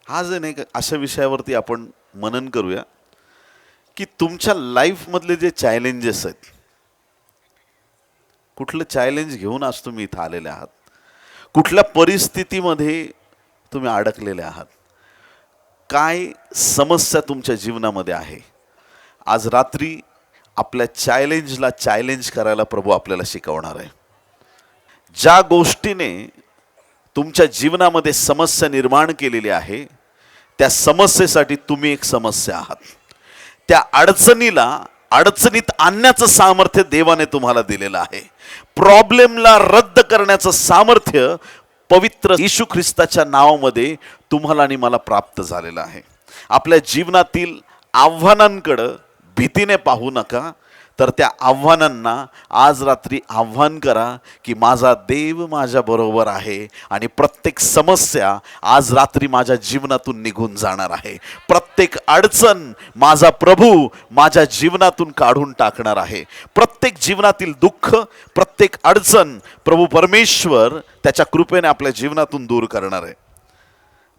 आज नाही अशा विषयावरती आपण मनन करूया की तुमच्या लाईफमधले जे चॅलेंजेस आहेत, कुठलं चॅलेंज घेऊन आज तुम्ही इथं आलेले आहात, कुठल्या परिस्थितीमध्ये तुम्ही अडकलेले आहात, काय समस्या तुमच्या जीवनामध्ये आहे. आज रात्री आपल्या चॅलेंजला चॅलेंज करायला प्रभू आपल्याला शिकवणार आहे. ज्या गोष्टीने तुमच्या जीवनामध्ये समस्या निर्माण केलेली आहे, त्या समस्येसाठी तुम्ही एक समस्या आहात. त्या अडचणीत आणण्याचं सामर्थ्य देवाने तुम्हाला दिलेलं आहे. प्रॉब्लेमला रद्द करण्याचं सामर्थ्य पवित्र येशू ख्रिस्ताच्या नावामध्ये तुम्हाला आणि मला प्राप्त झालेलं आहे. आपल्या जीवनातील आव्हानांकडे भीतीने पाहू नका, तर त्या आव्हानांना आज रात्री आव्हान करा की माझा देव माझ्या बरोबर आहे आणि प्रत्येक समस्या आज रात्री माझ्या जीवनातून निघून जाणार आहे. प्रत्येक अडचण माझा प्रभू माझ्या जीवनातून काढून टाकणार आहे. प्रत्येक जीवनातील दुःख, प्रत्येक अडचण प्रभू परमेश्वर त्याच्या कृपेने आपल्या जीवनातून दूर करणार आहे.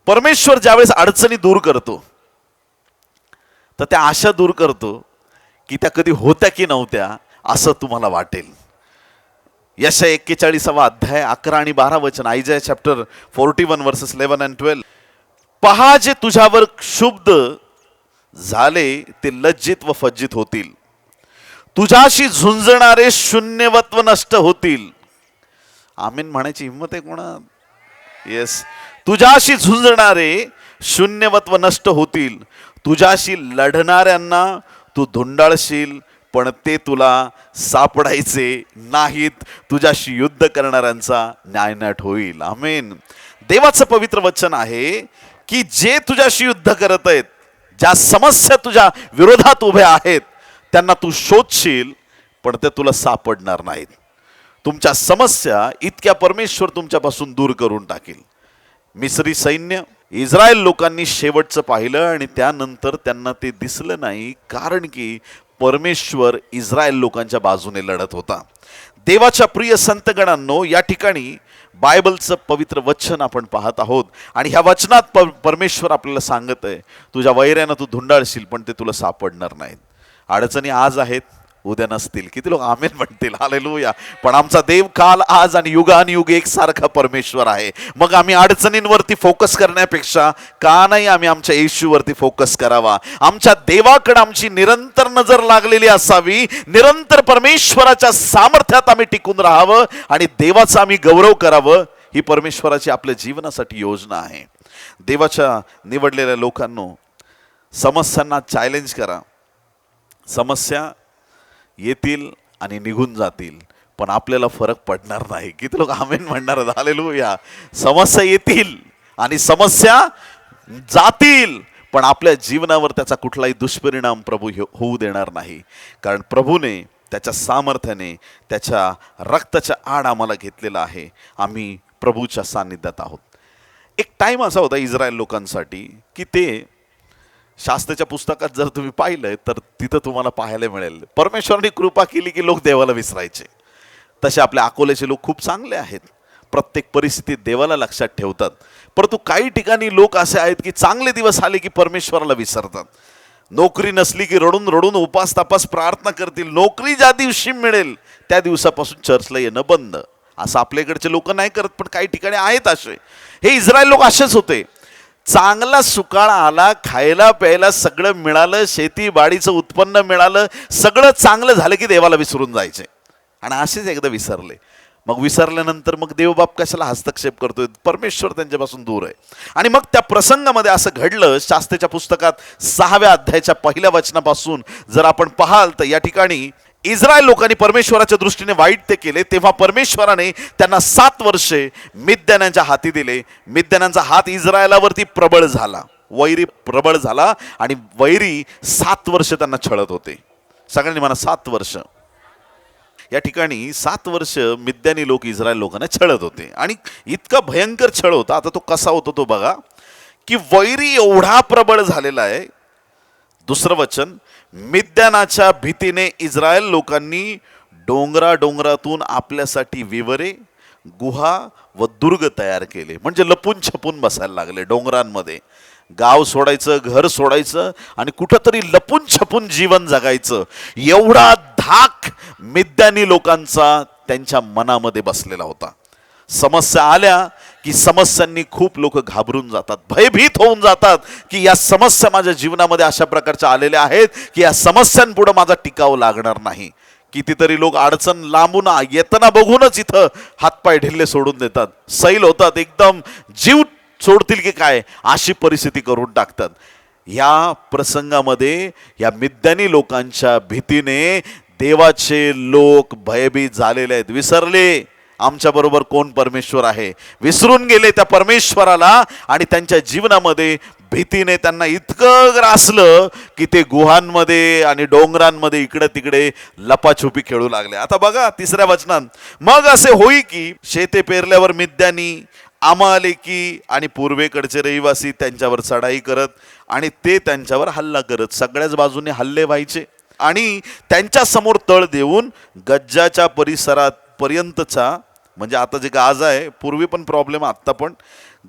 परमेश्वर ज्यावेळेस अडचणी दूर करतो, तर त्या आशा दूर करतो की त्या कधी होत्या की नव्हत्या असं तुम्हाला वाटेल. यशाया 41 अध्याय 11 आणि 12 वचन, आयजाया चॅप्टर 41 वर्सेस 11 and 12. पहा, जे तुझ्यावर क्षुब्ध झाले ते लज्जित व फज्जित होतील. तुझ्याशी झुंजणारे शून्यवत्व नष्ट होतील. आमीन म्हणायची हिंमत आहे कोणा? येस. तुझ्याशी झुंजणारे शून्यवत्व नष्ट होतील. तुझ्याशी लढणाऱ्यांना तू धुंडाळशील, पण ते तुला सापडायचे नाहीत. तुझ्याशी युद्ध करणाऱ्यांचा न्यायनाट होईल. आमेन. देवाचं पवित्र वचन आहे की जे तुझ्याशी युद्ध करत आहेत, ज्या समस्या तुझ्या विरोधात उभ्या आहेत, त्यांना तू शोधशील, पण ते तुला सापडणार नाहीत. तुमच्या समस्या इतक्या परमेश्वर तुमच्यापासून दूर करून टाकेल. मिस्री सैन्य इस्रायल लोकांनी शेवटचं पाहिलं आणि त्यानंतर त्यांना ते दिसलं नाही, कारण की परमेश्वर इस्रायल लोकांच्या बाजूने लढत होता. देवाच्या प्रिय संतगणांनो, या ठिकाणी बायबलचं पवित्र वचन आपण पाहत आहोत आणि ह्या वचनात परमेश्वर आपल्याला सांगत आहे, तुझ्या वैऱ्यानं तू धुंडाळशील, पण ते तुला सापडणार नाहीत. अडचणी आज आहेत, उद्या नसतील. किती लोक आमेन म्हणतील? हालेलुया. पण आमचा देव काल, आज आणि युगानुयुग एकसारखा परमेश्वर आहे. मग आम्ही अडचणींवरती फोकस करण्यापेक्षा का नाही आम्ही आमच्या येशूवरती फोकस करावा. आमच्या देवाकडे आमची निरंतर नजर लागलेली असावी. निरंतर परमेश्वराच्या सामर्थ्यात आम्ही टिकून राहावं आणि देवाचा आम्ही गौरव करावं. ही परमेश्वराची आपल्या जीवनासाठी योजना आहे. देवाच्या निवडलेल्या लोकांनो, समस्यांना चॅलेंज करा. समस्या येतील आणि निघून जातील, पण आपल्याला फरक पडणार नाही. किती लोक आमेन म्हणणार? हालेलुया. समस्या येतील आणि समस्या जातील, पण आपल्या जीवनावर त्याचा कुठलाही दुष्परिणाम प्रभू होऊ देणार नाही. कारण प्रभूने त्याच्या सामर्थ्याने, त्याच्या रक्ताच्या आड आम्हाला घेतलेला आहे. आम्ही प्रभूच्या सान्निध्यात आहोत. एक टाइम असा होता इस्रायल लोकांसाठी की ते शास्त्राच्या पुस्तकात जर तुम्ही पाहिलंय तर तिथं तुम्हाला पाहायला मिळेल, परमेश्वराने कृपा केली की लोक देवाला विसरायचे. तसे आपल्या अकोल्याचे लोक खूप चांगले आहेत, प्रत्येक परिस्थितीत देवाला लक्षात ठेवतात. परंतु काही ठिकाणी लोक असे आहेत की चांगले दिवस आले की परमेश्वराला विसरतात. नोकरी नसली की रडून रडून उपास तापास प्रार्थना करतील. नोकरी ज्या दिवशी मिळेल त्या दिवसापासून चर्चला येणं बंद. असं आपल्याकडचे लोक नाही करत, पण काही ठिकाणी आहेत असे. हे इस्रायल लोक असेच होते. चांगला सुकाळ आला, खायला प्यायला सगळं मिळालं, शेतीबाडीचं उत्पन्न मिळालं, सगळं चांगलं झालं की देवाला विसरून जायचे. आणि असेच एकदा विसरले. मग विसरल्यानंतर मग देवबाप कशाला हस्तक्षेप करतोय? परमेश्वर त्यांच्यापासून दूर आहे. आणि मग त्या प्रसंगामध्ये असं घडलं. शास्त्राच्या पुस्तकात 6व्या अध्यायाच्या 1ल्या वचनापासून जर आपण पाहाल तर या ठिकाणी इस्रायल लोकांनी परमेश्वराच्या दृष्टीने वाईट ते केले, तेव्हा परमेश्वराने त्यांना 7 वर्षे मिद्यानांच्या हाती दिले. मिद्यानांचा हात इस्रायलावरती प्रबळ झाला, वैरी प्रबळ झाला आणि वैरी 7 वर्ष त्यांना छळत होते. सगळ्यांनी म्हणा 7 वर्ष. या ठिकाणी 7 वर्ष मिद्यानी लोक इस्रायल लोकांना छळत होते आणि इतका भयंकर छळ होता. आता तो कसा होतो तो बघा, की वैरी एवढा प्रबळ झालेला आहे. दुसरं वचन, मिद्यानाच्या भीतीने इस्रायल लोकांनी डोंगरातून आपल्यासाठी विवरे, गुहा व दुर्ग तयार केले. म्हणजे लपून छपून बसायला लागले डोंगरांमध्ये. गाव सोडायचं, घर सोडायचं आणि कुठंतरी लपून छपून जीवन जगायचं, एवढा धाक मिद्यानी लोकांचा त्यांच्या मनामध्ये बसलेला होता. समस्या आल्या की समस्यांनी खूप लोक घाबरून जातात, भयभीत होऊन जातात की या समस्या माझ्या जीवनामध्ये अशा प्रकारच्या आलेल्या आहेत की या समस्यांपुढे माझा टिकाव लागणार नाही. कितीतरी लोक अडचण लांबून येताना बघूनच इथं हातपाय ढिल्ले सोडून देतात, सैल होतात, एकदम जीव सोडतील की काय अशी परिस्थिती करून टाकतात. या प्रसंगामध्ये या मिद्यानी लोकांच्या भीतीने देवाचे लोक भयभीत झालेले आहेत. विसरले आमच्या बरोबर कोण परमेश्वर आहे, विसरून गेले त्या परमेश्वराला आणि त्यांच्या जीवनामध्ये भीतीने त्यांना इतकं ग्रासलं की ते गुहांमध्ये आणि डोंगरांमध्ये इकडे तिकडे लपाछुपी खेळू लागले. आता बघा 3ऱ्या वचनात, मग असे होई की शेते पेरल्यावर मिद्यानी, अमालेकी आणि पूर्वेकडचे रहिवासी त्यांच्यावर चढाई करत आणि ते त्यांच्यावर हल्ला करत. सगळ्याच बाजूने हल्ले व्हायचे आणि त्यांच्या समोर तळ देऊन गज्जाच्या परिसरात पर्यंतचा, म्हणजे आता जे गाजा आहे, पूर्वी पण प्रॉब्लेम, आत्ता पण,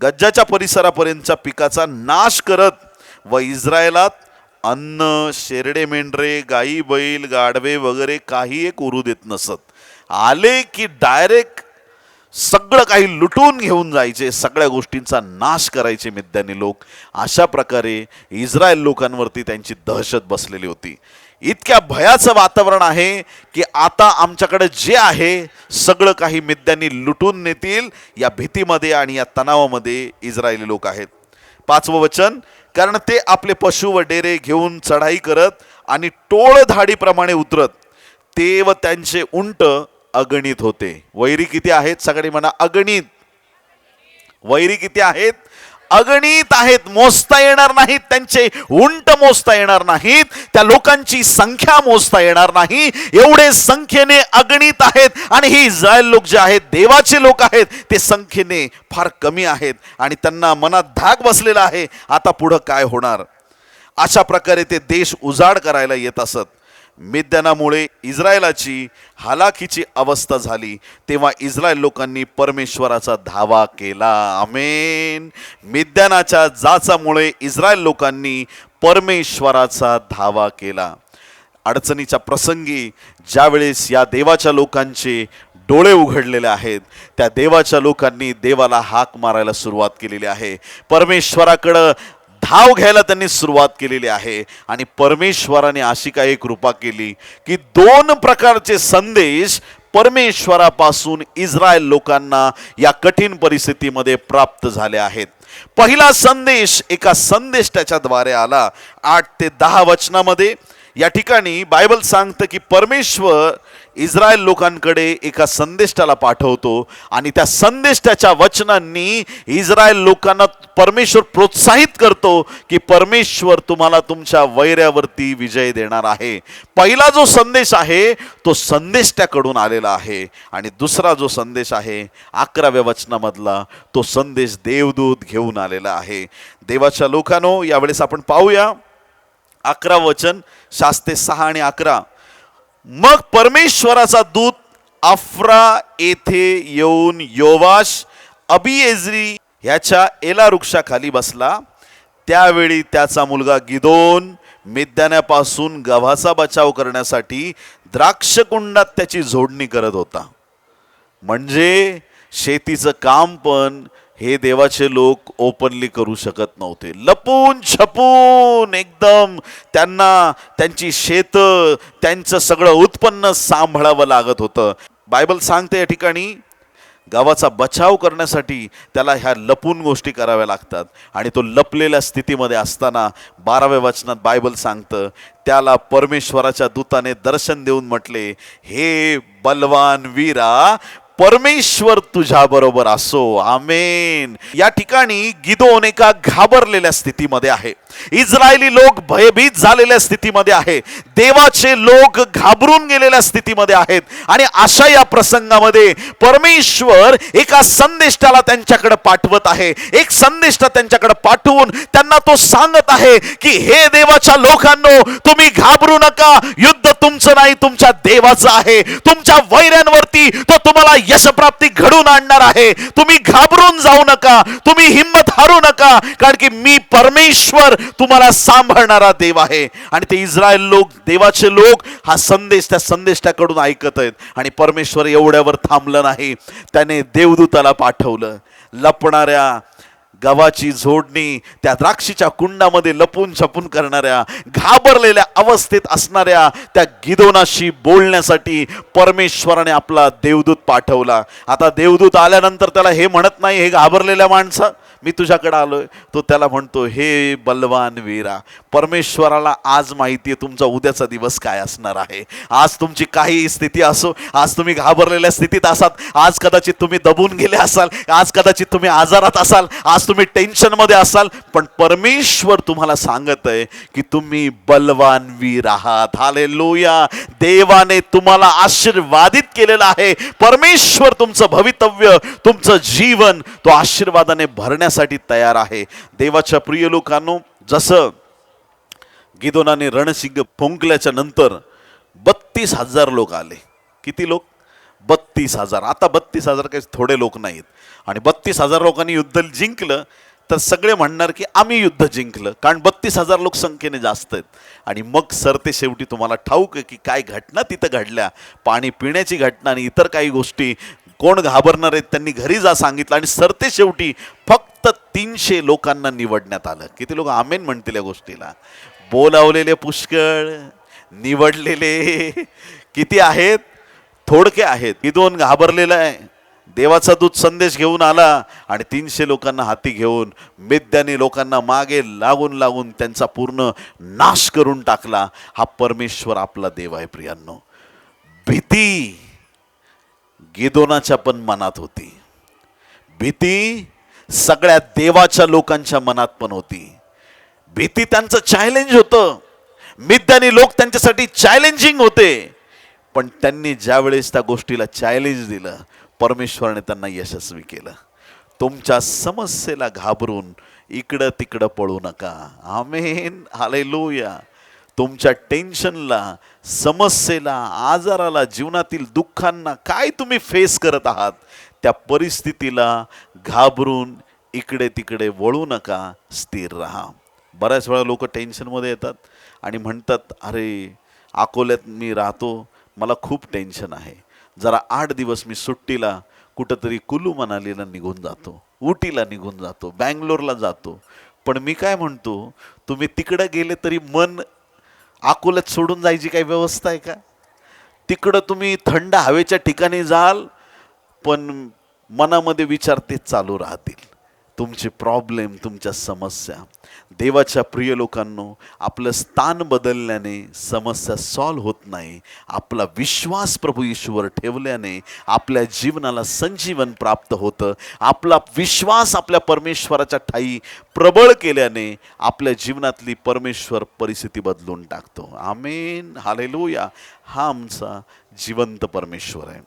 गज्जाच्या परिसरापर्यंतच्या पिकाचा नाश करत व इस्रायलात अन्न, शेरडे मेंढरे, गाई बैल गाढवे वगैरे काही एक उरू देत नसत. आले की डायरेक्ट सगळं काही लुटून घेऊन जायचे, सगळ्या गोष्टींचा नाश करायचे मिद्यानी लोक. अशा प्रकारे इस्रायल लोकांवरती त्यांची दहशत बसलेली होती. इतक्या भयाचं वातावरण आहे की आता आमच्याकडे जे आहे सगळं काही मिद्यानी लुटून नेतील, या भीतीमध्ये आणि या तणावामध्ये इस्रायली लोक आहेत. 5वं वचन, कारण ते आपले पशु व डेरे घेऊन चढाई करत आणि टोळधाडीप्रमाणे उतरत, ते व त्यांचे उंट अगणित होते. वैरी किती आहेत? सगळे म्हणा अगणित. वैरी किती आहेत? अगणित आहेत, मोजता येणार नाहीत. त्यांचे उंट मोजता येणार नाहीत, त्या लोकांची संख्या मोजता येणार नाही, एवढे संख्येने अगणित आहेत. आणि ही इस्रायल लोक जे आहेत, देवाचे लोक आहेत, ते संख्येने फार कमी आहेत आणि त्यांना मनात धाक बसलेला आहे, आता पुढं काय होणार. अशा प्रकारे ते देश उजाड करायला येत असत. मिद्यानामुळे इस्रायलाची हालाकीची अवस्था झाली, तेव्हा इस्रायल लोकांनी परमेश्वराचा धावा केला. आमेन. मिद्यानाच्या जाचामुळे इस्रायल लोकांनी परमेश्वराचा धावा केला. अडचणीच्या प्रसंगी ज्यावेळेस या देवाच्या लोकांचे डोळे उघडलेले आहेत, त्या देवाच्या लोकांनी देवाला हाक मारायला सुरुवात केलेली आहे. परमेश्वराकडं धाव घ्यायला त्यांनी सुरुवात केलेली आहे. आणि परमेश्वराने अशी काही कृपा केली की 2 प्रकारचे संदेश परमेश्वरापासून इस्रायल लोकांना या कठीण परिस्थितीमध्ये प्राप्त झाले आहेत. पहिला संदेश एका संदेष्टाच्याद्वारे आला. 8 ते 10 वचनामध्ये या ठिकाणी बायबल सांगतं की परमेश्वर इस्रायल लोकांकडे एका संदेष्टाला पाठवतो आणि त्या संदेष्टाच्या वचनांनी इस्रायल लोकांना परमेश्वर प्रोत्साहित करतो की परमेश्वर तुम्हाला तुमच्या वैऱ्यावरती विजय देणार आहे. पहिला जो संदेश आहे तो संदेष्टाकडून आलेला आहे आणि दुसरा जो संदेश आहे 11व्या वचनामधला, तो संदेश देवदूत घेऊन आलेला आहे. देवाच्या लोकांनो, यावेळेस आपण पाहूया 11 वचन, शास्ते 6 आणि 11. मग परमेश्वराचा दूत अफ्रा येथे येऊन योवाश अबिएझरी ह्याच्या एला वृक्षाखाली बसला. त्यावेळी त्याचा मुलगा गिदोन मिद्यानापासून गव्हाचा बचाव करण्यासाठी द्राक्षकुंडात त्याची जोडणी करत होता. म्हणजे शेतीचं काम पण हे देवाचे लोक ओपनली करू शकत नव्हते, लपून छपून एकदम त्यांना त्यांची शेत, त्यांचं सगळं उत्पन्न सांभाळावं लागत होतं. बायबल सांगते या ठिकाणी गावाचा बचाव करण्यासाठी त्याला ह्या लपून गोष्टी कराव्या लागतात. आणि तो लपलेल्या स्थितीमध्ये असताना 12व्या वचनात बायबल सांगतं त्याला परमेश्वराच्या दूताने दर्शन देऊन म्हटले, हे बलवान वीरा, परमेश्वर तुझ्या बरोबर असो. आमेन. या ठिकाणी गिदोन एका घाबरलेल्या स्थितीमध्ये आहे. इस्रायली लोक भयभीत झालेल्या स्थितीमध्ये आहे, देवाचे लोक घाबरून गेलेल्या स्थितीमध्ये आहेत. आणि अशा या प्रसंगामध्ये परमेश्वर एका संदेष्टाला त्यांच्याकडे पाठवत आहे. एक संदेष्टा त्यांच्याकडे पाठवून त्यांना तो सांगत आहे की हे देवाच्या लोकांनो, तुम्ही घाबरू नका, युद्ध तुमचं नाही, तुमच्या देवाचं आहे. तुमच्या वैऱ्यांवरती तो तुम्हाला यशप्राप्ती घडून आणणार आहे. तुम्ही घाबरून जाऊ नका, तुम्ही हिम्मत हारू नका, कारण की मी परमेश्वर तुम्हाला सांभाळणारा देव आहे. आणि ते इस्रायल लोक, देवाचे लोक हा संदेश त्या संदेशाकडून ऐकत आहेत. आणि परमेश्वर एवढ्यावर थांबलं नाही, त्याने देवदूताला पाठवलं. लपणाऱ्या गव्हाची जोडणी त्या द्राक्षीच्या कुंडामध्ये लपून छपून करणाऱ्या, घाबरलेल्या अवस्थेत असणाऱ्या त्या गिदोनाशी बोलण्यासाठी परमेश्वराने आपला देवदूत पाठवला. आता देवदूत आल्यानंतर त्याला हे म्हणत नाही, हे घाबरलेल्या माणसा मी तुझ्याकडे आलोय. तो त्याला म्हणतो, हे बलवान वीरा. परमेश्वराला आज माहिती आहे तुमचा उद्याचा दिवस काय असणार आहे. आज तुमची काही स्थिती असो, आज तुम्ही घाबरलेल्या स्थितीत असाल, आज कदाचित तुम्ही दबून गेले असाल, आज कदाचित तुम्ही आजारात असाल, आज तुम्ही टेन्शनमध्ये असाल, पण परमेश्वर तुम्हाला सांगत आहे की तुम्ही बलवान वीर आहात. हालेलुया. देवाने तुम्हाला आशीर्वादित केलेलं आहे. परमेश्वर तुमचं भवितव्य, तुमचं जीवन तो आशीर्वादाने भरण्यासाठी तयार आहे. देवाच्या प्रिय लोकांनो, जसं गिदोनाने रणशिंग फुंकल्याच्या नंतर 32,000 लोक आले. किती लोक? 32,000. आता 32,000 काही थोडे लोक नाहीत. आणि 32,000 लोकांनी युद्ध जिंकलं तर सगळे म्हणणार की आम्ही युद्ध जिंकलं, कारण 32,000 लोक संख्येने जास्त आहेत. आणि मग सरते शेवटी तुम्हाला ठाऊक आहे की काय घटना तिथं घडल्या. पाणी पिण्याची घटना आणि इतर काही गोष्टी. कोण घाबरणार आहेत त्यांनी घरी जा सांगितलं. आणि सरते शेवटी फक्त 300 लोकांना निवडण्यात आलं. किती लोक आमेन म्हणतील या गोष्टीला? बोलावलेले पुष्कळ, निवडलेले किती आहेत? थोडके आहेत. गिदोन घाबरलेला आहे. देवाचा दूत संदेश घेऊन आला आणि 300 लोकांना हाती घेऊन मिद्यानी लोकांना मागे लागून लागून त्यांचा पूर्ण नाश करून टाकला. हा परमेश्वर आपला देव आहे. प्रियांनो, भीती गिदोनाच्या पण मनात होती. भीती सगळ्या देवाच्या लोकांच्या मनात पण होती. भीती त्यांचं चॅलेंज होतं. मिद्यानी लोक त्यांच्यासाठी चॅलेंजिंग होते. पण त्यांनी ज्यावेळेस त्या गोष्टीला चॅलेंज दिलं, परमेश्वराने त्यांना यशस्वी केलं. तुमच्या समस्येला घाबरून इकडं तिकडं पळू नका. आमेन. हालेलुया. तुमच्या टेन्शनला, समस्येला, आजाराला, जीवनातील दुःखांना, काय तुम्ही फेस करत आहात, त्या परिस्थितीला घाबरून इकडे तिकडे वळू नका, स्थिर राहा. बऱ्याच वेळा लोक टेन्शनमध्ये येतात आणि म्हणतात, अरे अकोल्यात मी राहतो, मला खूप टेन्शन आहे, जरा 8 दिवस मी सुट्टीला कुठंतरी कुलू मनालीला निघून जातो, उटीला निघून जातो, बँगलोरला जातो. पण मी काय म्हणतो, तुम्ही तिकडं गेले तरी मन अकोल्यात सोडून जायची काही व्यवस्था आहे का? तिकडं तुम्ही थंड हवेच्या ठिकाणी जाल, पण मनामध्ये विचार तेच चालू राहतील, तुमचे प्रॉब्लेम, तुमच्या समस्या. देवाच्या प्रिय लोकांनो, आपलं स्थान बदलल्याने समस्या सॉल्व्ह होत नाही. आपला विश्वास प्रभू येशूवर ठेवल्याने आपल्या जीवनाला संजीवन प्राप्त होतं. आपला विश्वास आपल्या परमेश्वराच्या ठाई प्रबळ केल्याने आपल्या जीवनातली परमेश्वर परिस्थिती बदलून टाकतो. आमेन. हालेलुया. हा आमचा जिवंत परमेश्वर आहे.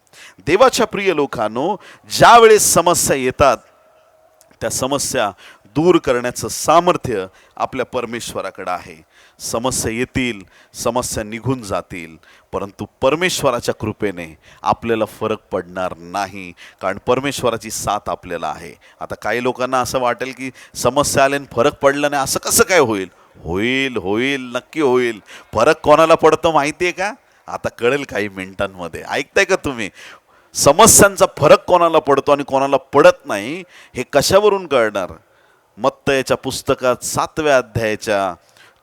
देवाच्या प्रिय लोकांनो, ज्या वेळेस समस्या येतात, त्या समस्या दूर करण्याचं सामर्थ्य आपल्या परमेश्वराकडे आहे. समस्या येतील, समस्या निघून जातील, परंतु परमेश्वराच्या कृपेने आपल्याला फरक पडणार नाही, कारण परमेश्वराची साथ आपल्याला आहे. आता काही लोकांना असं वाटेल की समस्या आल्याने फरक पडला नाही, असं कसं काय होईल? होईल, होईल, नक्की होईल. फरक कोणाला पडतो माहिती आहे का? आता कळेल काही मिनिटांमध्ये. ऐकताय का तुम्ही? समस्यांचा फरक कोणाला पडतो आणि कोणाला पडत नाही हे कशावरून कळणार? मत्तयाच्या पुस्तकात 7व्या अध्यायाच्या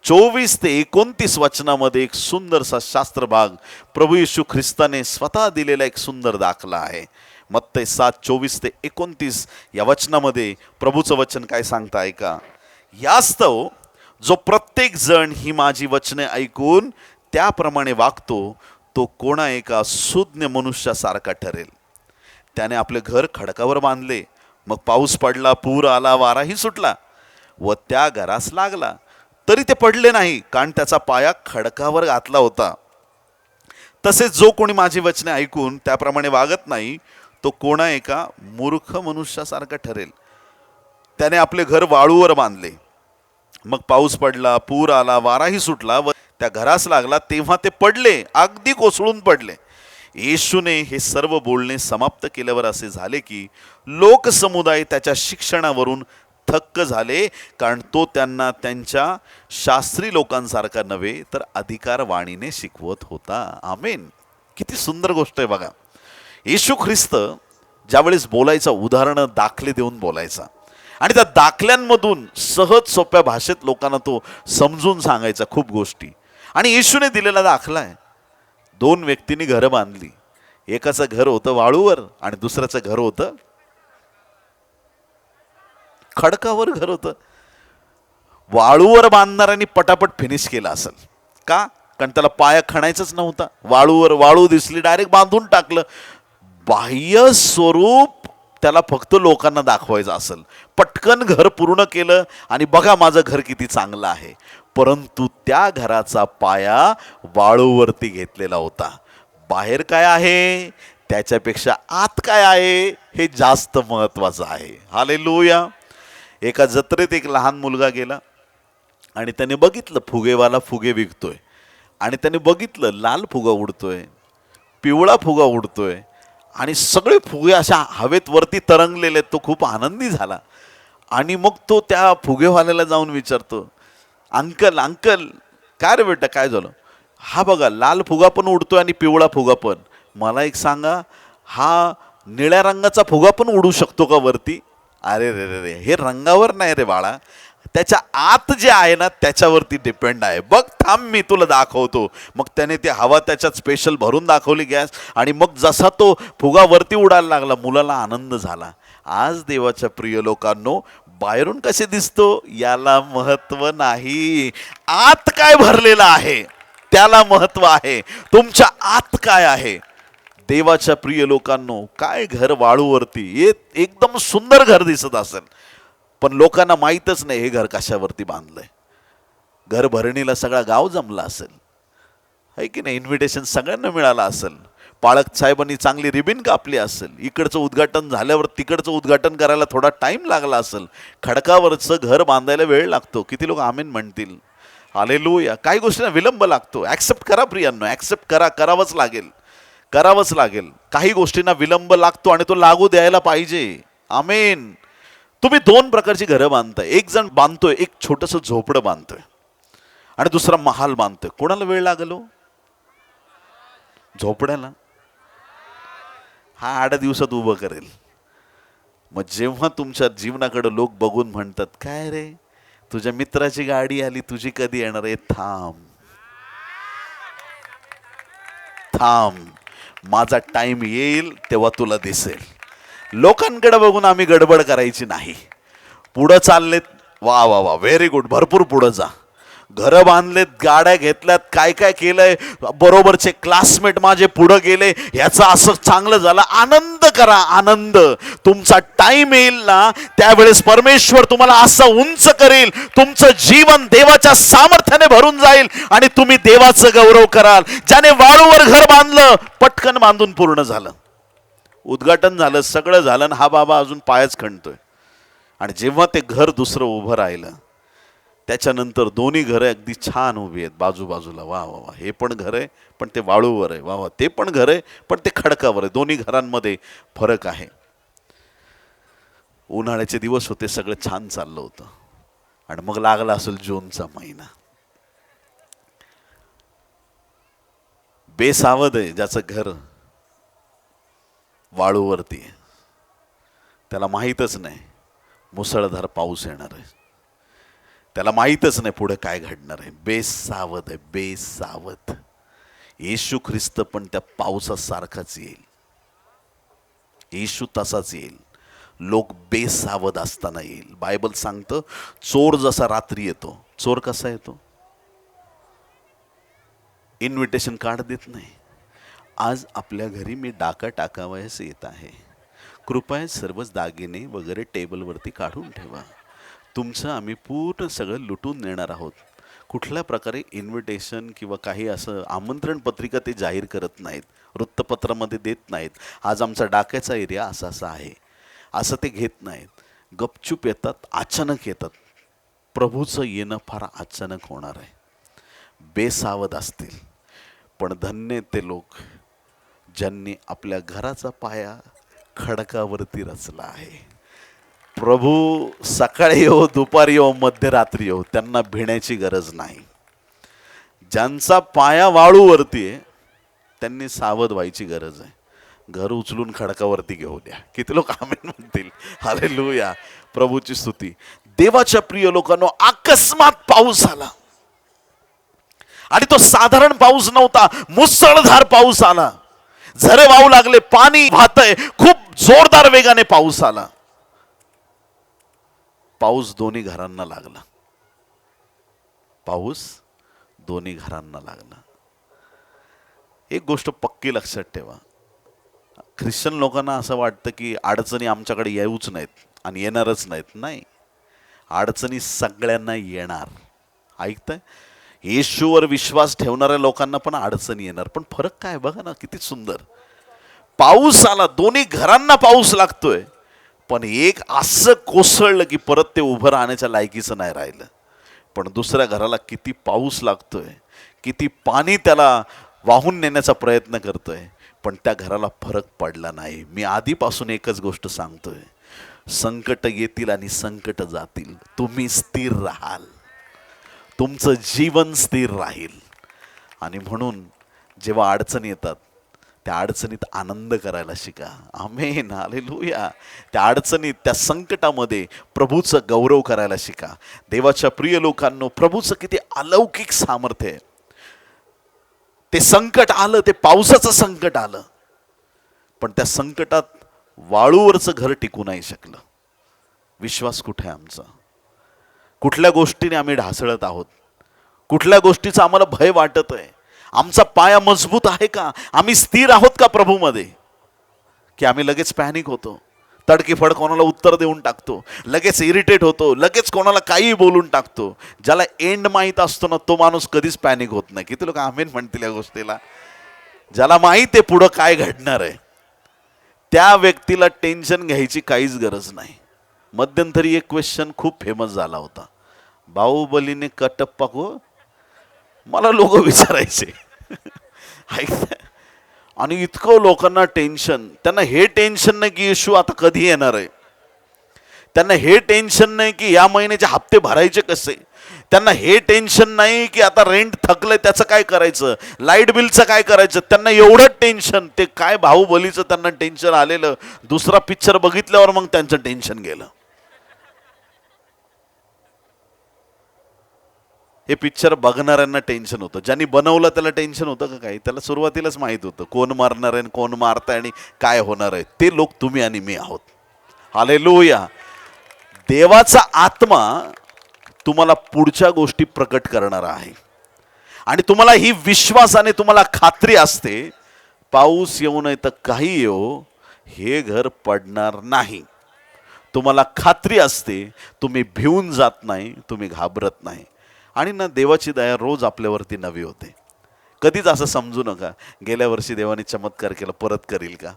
24 ते 29 वचनामध्ये एक सुंदरसा शास्त्र भाग प्रभू येशू ख्रिस्ताने स्वतः दिलेला एक सुंदर दाखला आहे. मत्तय 7:24 ते 29 या वचनामध्ये प्रभूचं वचन काय सांगतं ऐका. यास्तव जो प्रत्येक जण ही माझी वचने ऐकून त्याप्रमाणे वागतो, तो कोणा एका सुज्ञ मनुष्यासारखा ठरेल. त्याने आपले घर खडकावर बांधले, मग पाऊस पडला, पूर आला, वाराही सुटला व त्या घरास लागला, तरी ते पडले नाही, कारण त्याचा पाया खडकावर घातला होता. तसेच जो कोणी माझी वचने ऐकून त्याप्रमाणे वागत नाही, तो कोणा एका मूर्ख मनुष्यासारखा ठरेल. त्याने आपले घर वाळूवर बांधले. मग पाऊस पडला, पूर आला, वाराही सुटला व त्या घरास लागला, तेव्हा ते पडले, अगदी कोसळून पडले. येशूने हे सर्व बोलणे समाप्त केल्यावर असे झाले की लोकसमुदाय त्याच्या शिक्षणावरून थक्क झाले, कारण तो त्यांना त्यांच्या शास्त्री लोकांसारखा नव्हे तर अधिकारवाणीने शिकवत होता. आमेन. किती सुंदर गोष्ट आहे बघा. येशू ख्रिस्त ज्यावेळेस बोलायचा, उदाहरणं दाखले देऊन बोलायचा, आणि त्या दाखल्यांमधून सहज सोप्या भाषेत लोकांना तो समजून सांगायचा खूप गोष्टी. आणि येशूने दिलेला दाखला आहे. 2 व्यक्तींनी घरं बांधली. एकाचं घर होतं वाळूवर आणि दुसऱ्याचं घर होतं खडकावर. घर होतं वाळूवर बांधणाऱ्यांनी पटापट फिनिश केला असेल. का? कारण त्याला पाया खणायचंच नव्हता. वाळूवर वाळू दिसली, डायरेक्ट बांधून टाकलं. बाह्य स्वरूप त्याला फक्त लोकांना दाखवायचं असेल, पटकन घर पूर्ण केलं आणि बघा माझं घर किती चांगलं आहे. परंतु त्या घराचा पाया वाळूवरती घेतलेला होता. बाहेर काय आहे त्याच्यापेक्षा आत काय आहे हे जास्त महत्वाचं आहे. हालेलुया. एका जत्रेत एक लहान मुलगा गेला आणि त्याने बघितलं फुगेवाला फुगे विकतोय, आणि त्याने बघितलं लाल फुगा उडतोय, पिवळा फुगा उडतोय, आणि सगळे फुगे अशा हवेत वरती तरंगलेले. तो खूप आनंदी झाला आणि मग तो त्या फुगेवाल्याला जाऊन विचारतो, अंकल अंकल काय रे बेटा, काय झालं? हा बघा लाल फुगा पण उडतोय आणि पिवळा फुगा पण. मला एक सांगा, हा निळ्या रंगाचा फुगा पण उडू शकतो का वरती? अरे रे रे रे, हे रंगावर नाही रे बाळा, त्याच्या आत जे आहे ना त्याच्यावरती डिपेंड आहे. बघ थांब मी तुला दाखवतो. मग त्याने ती हवा त्याच्यात स्पेशल भरून दाखवली गॅस, आणि मग जसा तो फुगा वरती उडायला लागला, मुलाला आनंद झाला. आज देवाच्या प्रिय लोकांनो, बाहेरून कसे दिसतो याला महत्व नाही, आत काय भरलेलं आहे त्याला महत्व आहे. तुमच्या आत काय आहे? देवाच्या प्रिय लोकांनो, काय घर वाळूवरती एकदम सुंदर घर दिसत असेल, पण लोकांना माहीतच नाही हे घर कशावरती बांधलंय. घर भरणीला सगळा गाव जमला असेल, है की नाही? इन्व्हिटेशन सगळ्यांना मिळालं असेल, पाळक साहेबांनी चांगली रिबीन कापली असेल, इकडचं उद्घाटन झाल्यावर तिकडचं उद्घाटन करायला थोडा टाइम लागला असेल. खडकावरचं घर बांधायला वेळ लागतो. किती लोक आमेन म्हणतील? हालेलुया. काही गोष्टींना विलंब लागतो. ॲक्सेप्ट करा प्रियांनो, ॲक्सेप्ट करा, करावंच लागेल, करावंच लागेल. काही गोष्टींना विलंब लागतो आणि तो लागू द्यायला पाहिजे. आमेन. तुम्ही 2 प्रकारची घरं बांधताय. एक जण बांधतोय, एक छोटंसं झोपडं बांधतोय, आणि दुसरा महाल बांधतोय. कोणाला वेळ लागेल हो? झोपड्याला. हा 8 दिवसात उभं करेल. मग जेव्हा तुमच्या जीवनाकडे लोक बघून म्हणतात, काय रे तुझ्या मित्राची गाडी आली, तुझी कधी येणार आहे? थांब थांब, माझा टाइम येईल तेव्हा तुला दिसेल. लोकांकडे बघून आम्ही गडबड करायची नाही. पुढं चाललेत, वा वा वा, व्हेरी गुड, भरपूर पुढं जा. घरं बांधलेत, गाड्या घेतल्यात, काय काय केलंय, बरोबरचे क्लासमेट माझे पुढं गेले, ह्याचं असं चांगलं झालं. आनंद करा, आनंद. तुमचा टाइम येईल ना त्यावेळेस परमेश्वर तुम्हाला असं उंच करेल, तुमचं जीवन देवाच्या सामर्थ्याने भरून जाईल आणि तुम्ही देवाचं गौरव कराल. ज्याने वाळूवर घर बांधलं, पटकन बांधून पूर्ण झालं, उद्घाटन झालं, सगळं झालं, हा बाबा अजून पायच खणतोय. आणि जेव्हा ते घर दुसरं उभं राहिलं, त्याच्यानंतर दोन्ही घरं अगदी छान उभी आहेत बाजूबाजूला. वा वा वा, हे पण घर आहे पण ते वाळूवर आहे, वा वा, ते पण घर आहे पण ते खडकावर आहे. दोन्ही घरांमध्ये फरक आहे. उन्हाळ्याचे दिवस होते, सगळं छान चाललं होतं, आणि मग लागला असेल जूनचा महिना. बेसावध आहे ज्याचं घर वाळूवरती आहे, त्याला माहीतच नाही मुसळधार पाऊस येणार आहे, त्याला माहीतच नाही पुढे काय घडणार आहे. बेसावध आहे, बेसावध. येशू ख्रिस्त पण त्या पावसासारखाच येईल. येशू तसाच येईल. लोक बेसावध असताना येईल. बायबल सांगतं, चोर जसा रात्री येतो, चोर कसा येतो? इन्व्हिटेशन कार्ड देत नाही. आज आपल्या घरी मी डाका टाकावयास येत आहे, कृपया सर्वच दागिने वगैरे टेबलवरती काढून ठेवा, तुमचं आम्ही पूर्ण सगळं लुटून नेणार आहोत. कुठल्या प्रकारे इन्व्हिटेशन किंवा काही असं आमंत्रण पत्रिका ते जाहीर करत नाहीत, वृत्तपत्रामध्ये देत नाहीत. आज आमचा डाक्याचा एरिया असा असा आहे असं ते घेत नाहीत. गपचूप येतात, अचानक येतात. प्रभूचं येणं फार अचानक होणार आहे. बेसावध असतील, पण धन्य ते लोक ज्यांनी आपल्या घराचा पाया खडकावरती रचला आहे. प्रभू सकाळी येऊ, दुपारी येऊ, मध्यरात्री येऊ, त्यांना भिण्याची गरज नाही. ज्यांचा पाया वाळूवरती आहे त्यांनी सावध व्हायची गरज आहे. घर उचलून खडकावरती घेऊ द्या. किती लोक आमेन म्हणतील? हालेलुया, प्रभूची स्तुती. देवाच्या प्रिय लोकांनो, अकस्मात पाऊस आला आणि तो साधारण पाऊस नव्हता, मुसळधार पाऊस आला. झरे वाहू लागले, पाणी वाहतंय, खूप जोरदार वेगाने पाऊस आला. पाऊस दोन्ही घरांना लागला. पाऊस दोन्ही घरांना लागला. एक गोष्ट पक्की लक्षात ठेवा, ख्रिश्चन लोकांना असं वाटतं की अडचणी आमच्याकडे येऊच नाहीत आणि येणारच नाहीत. नाही, अडचणी सगळ्यांना येणार. ऐकताय? येशूवर विश्वास ठेवणाऱ्या लोकांना पण अडचणी येणार. पण फरक काय बघा ना, किती सुंदर. पाऊस आला, दोन्ही घरांना पाऊस लागतोय, पण एक असं कोसळलं की परत ते उभं राहण्याच्या लायकीचं नाही राहिलं. पण दुसऱ्या घराला किती पाऊस लागतोय, किती पाणी त्याला वाहून नेण्याचा प्रयत्न करतोय, पण त्या घराला फरक पडला नाही. मी आधीपासून एकच गोष्ट सांगतोय, संकट येतील आणि संकट जातील, तुम्ही स्थिर राहाल, तुमचं जीवन स्थिर राहील. आणि म्हणून जेव्हा अडचणी येतात त्या अडचणीत आनंद करायला शिका. आमेन, हालेलुया. त्या अडचणीत, त्या संकटामध्ये प्रभूचं गौरव करायला शिका. देवाच्या प्रिय लोकांनो, प्रभूचं किती अलौकिक सामर्थ्य आहे. ते संकट आलं, ते पावसाचं संकट आलं, पण त्या संकटात वाळूवरचं घर टिकू नाही शकलं. विश्वास कुठे आहे आमचा? कुठल्या गोष्टीने आम्ही ढासळत आहोत? कुठल्या गोष्टीचा आम्हाला भय वाटत आहे? आमचा पाया मजबूत आहे का? आम्ही स्थिर आहोत का प्रभूमध्ये? की आम्ही लगेच पॅनिक होतो, तडकीफड कोणाला उत्तर देऊन टाकतो, लगेच इरिटेट होतो, लगेच कोणाला काही बोलून टाकतो. ज्याला एंड माहीत असतो ना, तो माणूस कधीच पॅनिक होत नाही. किती लोक आमेन म्हणतील या गोष्टीला? ज्याला माहीत आहे पुढं काय घडणार आहे, त्या व्यक्तीला टेन्शन घ्यायची काहीच गरज नाही. मध्यंतरी एक क्वेश्चन खूप फेमस झाला होता, बाहुबलीने कटप्पा को, मला लोक विचारायचे आणि इतकं लोकांना टेन्शन. त्यांना हे टेन्शन नाही की येशू आता कधी येणार आहे, त्यांना हे टेन्शन नाही की या महिन्याचे हप्ते भरायचे कसे, त्यांना हे टेन्शन नाही की आता रेंट थकलंय त्याचं काय करायचं, लाईट बिलचं काय करायचं. त्यांना एवढं टेन्शन, ते काय बाहुबलीचं त्यांना टेन्शन आलेलं, दुसरा पिक्चर बघितल्यावर मग त्यांचं टेन्शन गेलं. हे पिक्चर बघणाऱ्यांना टेन्शन होतं, ज्यांनी बनवलं त्याला टेन्शन होतं का काही? त्याला सुरुवातीलाच माहीत होतं कोण मारणार आहे, कोण मारताय आणि काय होणार आहे. ते लोक तुम्ही आणि मी आहोत. हालेलुया. देवाचा आत्मा तुम्हाला पुढच्या गोष्टी प्रकट करणार आहे आणि तुम्हाला ही विश्वासाने तुम्हाला खात्री असते, पाऊस येऊ नये तर काही येऊ, हे घर पडणार नाही. तुम्हाला खात्री असते, तुम्ही भिवून जात नाही, तुम्ही घाबरत नाही. आणि ना, देवाची दया रोज आपल्यावरती नवी होते. कधीच असं समजू नका गेल्या वर्षी देवाने चमत्कार केला परत करील का.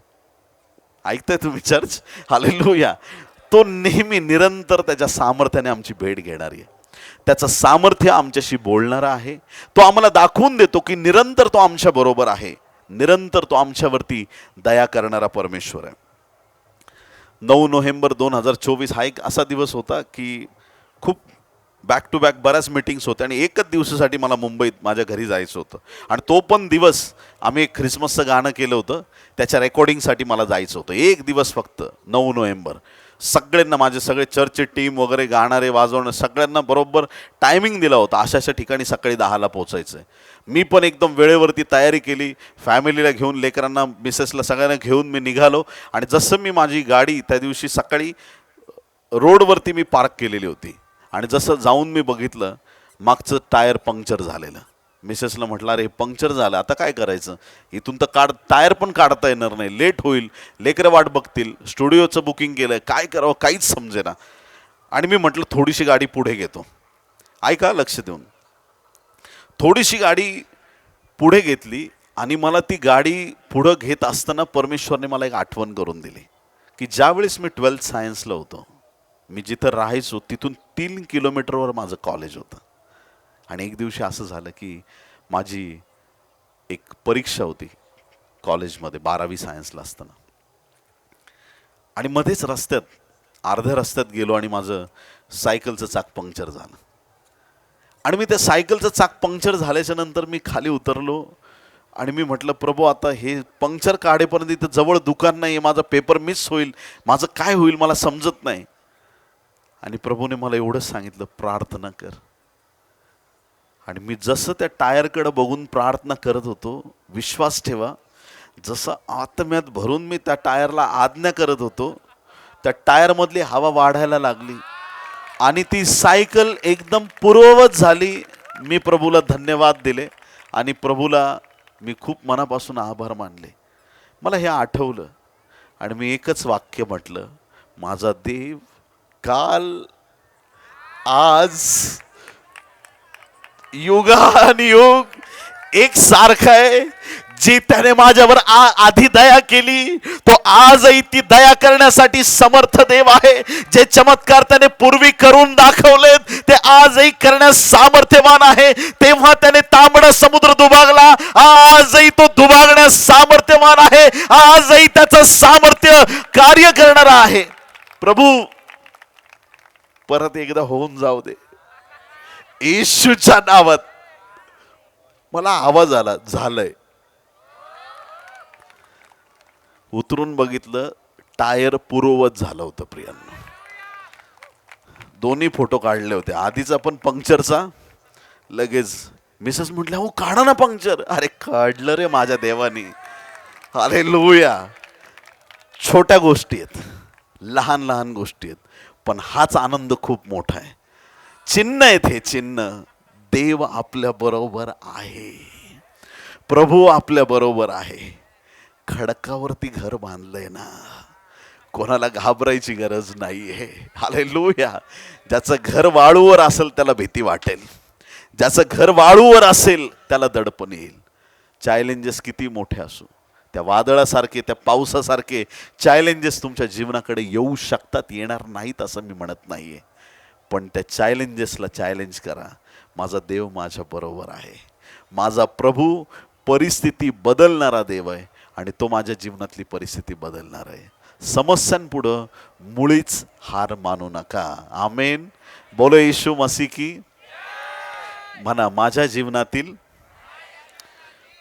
ऐकताय तुम्ही चर्च? हालेलुया. तो नेहमी निरंतर त्याच्या सामर्थ्याने आमची भेट घेणारी आहे. त्याचं सामर्थ्य आमच्याशी बोलणारा आहे. तो आम्हाला दाखवून देतो की निरंतर तो आमच्या बरोबर आहे, निरंतर तो आमच्यावरती दया करणारा परमेश्वर आहे. 9 नोव्हेंबर 2024 हा एक असा दिवस होता की खूप बॅक टू बॅक बऱ्याच मीटिंग्स होत्या आणि एकच दिवसासाठी मला मुंबईत माझ्या घरी जायचं होतं. आणि तो पण दिवस आम्ही एक ख्रिसमसचं गाणं केलं होतं, त्याच्या रेकॉर्डिंगसाठी मला जायचं होतं. एक दिवस फक्त, 9 नोव्हेंबर. सगळ्यांना, माझे सगळे चर्चचे टीम वगैरे, गाणारे वाजवणं, सगळ्यांना बरोबर टायमिंग दिला होता. अशा ठिकाणी सकाळी 10ला पोचायचं आहे. मी पण एकदम वेळेवरती तयारी केली, फॅमिलीला घेऊन, लेकरांना, मिसेसला, सगळ्यांना घेऊन मी निघालो. आणि जसं मी माझी गाडी त्या दिवशी सकाळी रोडवरती मी पार्क केलेली होती आणि जसं जाऊन मी बघितलं, मागचं टायर पंक्चर झालेलं. मिसेसला म्हटलं, अरे पंक्चर झालं, आता काय करायचं? इथून तर टायर पण काढता येणार नाही, लेट होईल, लेकरं वाट बघतील, स्टुडिओचं बुकिंग केलं आहे, काय करावं काहीच समजेना. आणि मी म्हटलं थोडीशी गाडी पुढे घेतो. ऐका लक्ष देऊन, थोडीशी गाडी पुढे घेतली आणि मला ती गाडी पुढं घेत असताना परमेश्वरने मला एक आठवण करून दिली की ज्यावेळेस मी 12th सायन्सला होतो, मी जिथं राहायचो तिथून 3 किलोमीटरवर माझं कॉलेज होतं. आणि एक दिवशी असं झालं की माझी एक परीक्षा होती कॉलेजमध्ये 12वी सायन्सला असताना, आणि मध्येच रस्त्यात अर्ध्या रस्त्यात गेलो आणि माझं सायकलचं चाक पंक्चर झालं. आणि मी त्या सायकलचं चाक पंक्चर झाल्याच्या नंतर मी खाली उतरलो आणि मी म्हटलं, प्रभू आता हे पंक्चर काढेपर्यंत इथं जवळ दुकान नाही आहे, माझा पेपर मिस होईल, माझं काय होईल मला समजत नाही. आणि प्रभूने मला एवढंच सांगितलं, प्रार्थना कर. आणि मी जसं त्या टायरकडे बघून प्रार्थना करत होतो, विश्वास ठेवा, जसं आत्म्यात भरून मी त्या टायरला आज्ञा करत होतो, त्या टायरमधली हवा वाढायला लागली आणि ती सायकल एकदम पूर्ववत झाली. मी प्रभूला धन्यवाद दिले आणि प्रभूला मी खूप मनापासून आभार मानले. मला हे आठवलं आणि मी एकच वाक्य म्हटलं, माझा देव काल आज युगानुयुग एक सारखा आहे. जी त्याने माझ्यावर आधी दया केली, तो आजही ती दया करण्यासाठी समर्थ देव आहे. जे चमत्कार त्याने पूर्वी करून दाखवलेत ते आजही करण्यास सामर्थ्यवान आहे. तेव्हा त्याने तांबडा समुद्र दुभागला, आजही तो दुभागण्यास सामर्थ्यवान आहे. आजही त्याचं सामर्थ्य कार्य करणारा आहे. प्रभू परत एकदा होऊन जाऊ दे येशूच्या नावात. मला आवाज आला, झालंय. उतरून बघितलं, टायर पूर्ववत झालं होतं प्रियांनो. दोन्ही फोटो काढले होते, आधीचा पण पंक्चरचा. लगेच मिसेस म्हटल्या, हो काढा ना पंक्चर. अरे काढलं रे माझ्या देवानी. हालेलुया. छोट्या गोष्टी आहेत, लहान लहान गोष्टी आहेत, पण हाच आनंद खूप मोठा आहे. चिन्ह आहेत हे चिन्ह. देव आपल्या बरोबर आहे, प्रभू आपल्या बरोबर आहे. खडकावरती घर बांधलंय ना, कोणाला घाबरायची गरज नाहीये. हालेलुया. ज्याचं घर वाळूवर असेल त्याला भीती वाटेल, ज्याचं घर वाळूवर असेल त्याला दडपण येईल. चॅलेंजेस किती मोठे असो, त्या वादळासारखे, त्या पावसासारखे चॅलेंजेस तुमच्या जीवनाकडे येऊ शकतात, येणार नाहीत असं मी म्हणत नाहीये. पण त्या चॅलेंजेसला चॅलेंज करा. माझा देव माझ्या बरोबर आहे. माझा प्रभू परिस्थिती बदलणारा देव आहे आणि तो माझ्या जीवनातली परिस्थिती बदलणार आहे. समस्यांपुढं मुळीच हार मानू नका. आमेन. बोलो येशू मसीह की. म्हणा, माझ्या जीवनातील